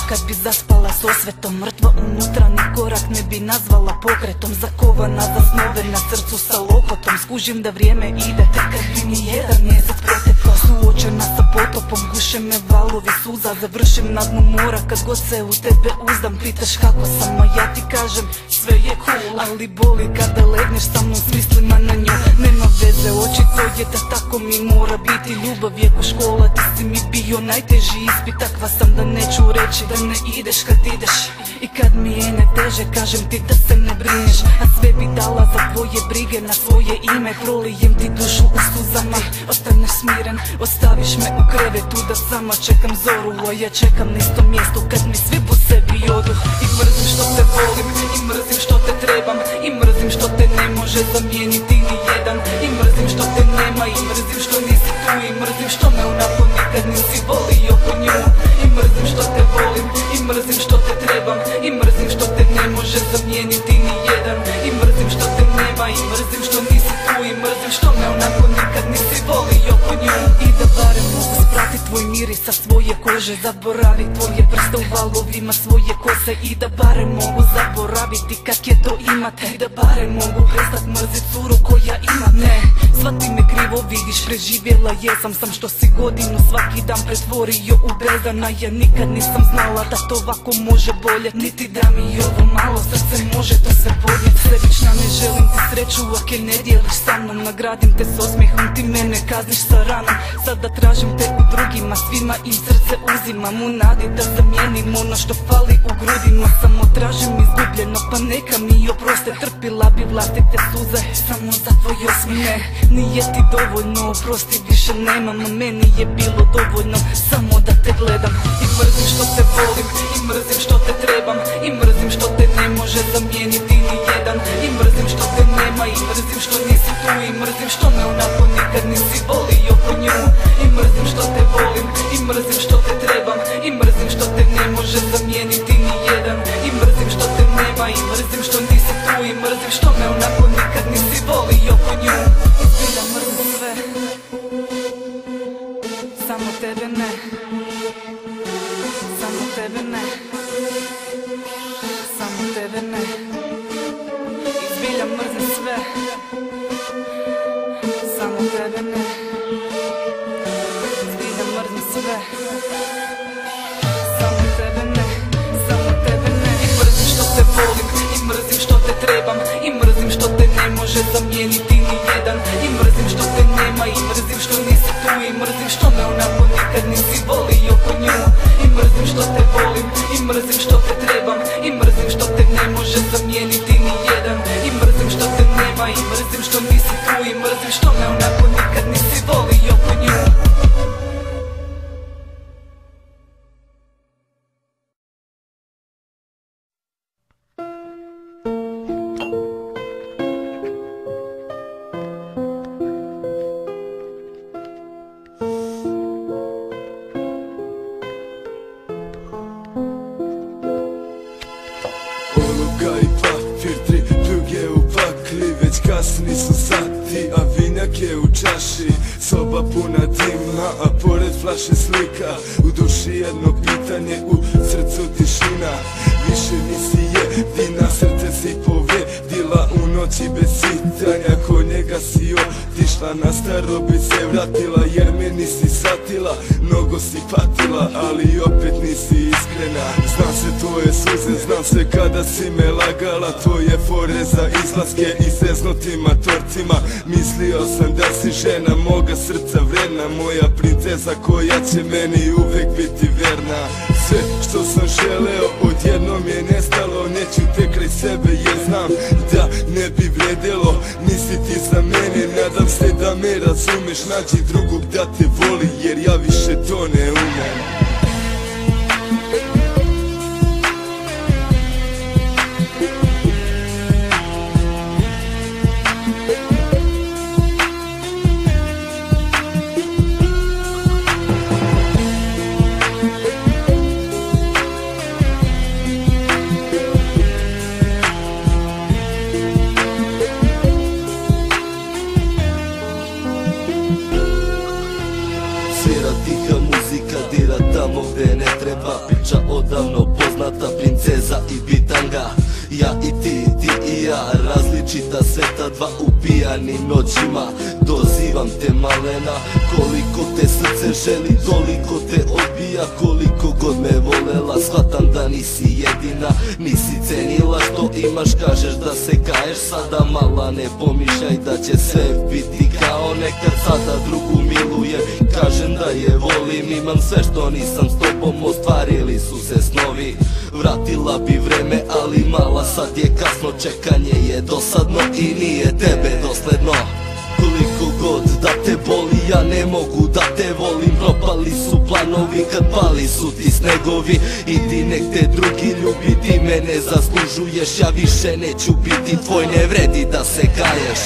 kad bi zaspala s osvetom. Mrtva unutra, ni korak ne bi nazvala pokretom. Zakovana, zasnovena srcu sa lokotom. Skužim da vrijeme ide, tek kad bi mi jedan mjesec protekao. Suočena sa potopom, guše me valovi suza. Završim na dnu mora kad god se u tebe uzdam. Pitaš kako sam, a ja ti kažem sve je cool. Ali boli kada legneš sa mnom s mislima na nju. Nema veze, očito je da tako mi mora biti. Ljubav je ko škola, ti si mi bio najteži ispit. Takva sam da neću reći da ne ideš kad ideš. I kad mi je neteže, kažem ti da se ne brineš. A sve bi dala za tvoje brige, na svoje ime. Prolijem ti dušu u suzama, ostaneš smiren. Ostaviš me u krevetu da sama čekam zoru. A ja čekam na istom mjestu kad mi svi po sebi odu. I mrzim što te volim, i mrzim što te trebam. I mrzim što te ne može zamijeniti ni jedan. I mrzim što te nema, i mrzim što nisi tu. I mrzim što me onako nikad nisi volio po nju. I mrzim što te volim, i mrzim što te trebam. I mrzim što te ne može zamijeniti ni jedan. I mrzim što te nema, i mrzim što nisi tu. I mrzim što me onako nikad nisi volio po nju. I da barem mogu sprati tvoj miris sa svoje kože. Zaboravit tvoje prste u valovima svoje kose. I da barem mogu zaboraviti kak je to imate. I da barem mogu prestat mrzit curu koja ima. Ne, shvati me krivo, vidiš, preživjela jesam. Sam što si godinu svaki dan pretvorio u bezana. Ja nikad nisam znala da to ovako može boljet. Niti da mi ovo malo srce može to sve podnijet. Sebična ne želim ti sreću ako je ne dijeliš sa mnom. Nagradim te s osmijehom, ti mene kazniš sa ranom. Sada tražim te u drugima, svima im srce uzimam. U nadi da zamijenim ono što fali u grudima. Samo tražim izgubljeno, pa neka mi oproste. Trpila bi vlastite suze samo za tvoj osmijeh. Ne, nije ti dovoljno, oprosti više nemam. Meni je bilo dovoljno samo da te gledam. I mrzim što te volim, i mrzim što te trebam. I mrzim što te ne može zamijeniti ni jedan. I mrzim što te nema, i mrzim što nisi tu. I mrzim što me onako nikad nisi volio po nju. I mrzim što te volim, i mrzim što te trebam. I mrzim što te ne može zamijeniti ni jedan. I mrzim što te nema, i mrzim što nisi tu. I mrzim što me onako nikad nisi volio po nju. I zbilja mrzim sve, samo tebe ne. Samo tebe ne. Samo tebe ne. I zbilja mrzim sve, samo tebe ne. Zbilja mrzim sve, samo tebe ne. Samo tebe ne. I mrzim što te volim, i mrzim što te trebam. I mrzim što te ne može zamijeniti ni jedan. I mrzim što te nema, i mrzim što nisi tu. I mrzim što me onako nikad nisi volio po nju. I mrzim što te volim, i mrzim što te trebam. I mrzim što te ne može zamijeniti ni jedan. I mrzim što te nema, i mrzim što nisi tu. I mrzim što me onako nikad nisi volio po nju. Kasni su sati, a vinjak je u čaši. Soba puna dima, a pored flaše slika. U duši jedno pitanje, u srcu tišina. Više nisi jedina, srce si povedila u noći bez sitanja. Ko njega si otišla, na staro bi se vratila. Jer me nisi satila, mnogo si patila, ali opet nisi iskrena. Znam se tvoje suze, znam se kada si me lagala. Tvoje fore za izlaske i zeznutima torcima. Mislio sam da si žena moga srca vredna. Moja princeza koja će meni uvek biti verna. Sve što sam želeo odjednom je nestalo. Neću te kraj sebe jer znam da ne bi vredelo. Nisi ti za mene, nadam se da me razumeš. Nađi drugog da te voli jer ja više to ne umem. Svira tiha muzika, dira tamo gde ne treba. ova priča odavno poznata, princeza i bitanga. Ja i ti, ti i ja, različita sveta, dva u pijanim noćima. Dozivam te malena, koliko te srce želi, toliko te odbija. Koliko god me volela, shvatam da nisi jedina. Nisi cenila što imaš, kažeš da se kaješ. Sada mala ne pomišljaj da će sve biti kao nekad. Sada drugu milujem, kažem da je volim. Imam sve što nisam s tobom, ostvarili su se snovi. Vratila bi vreme, ali mala sad je kasno. Čekanje je dosadno i nije tebe dosledno. Koliko god da te boli, ja ne mogu da te volim. Propali su planovi kad pali su ti snegovi. Idi nek te drugi ljubi, ti me ne zaslužuješ. Ja više neću biti tvoj, ne vredi da se kaješ.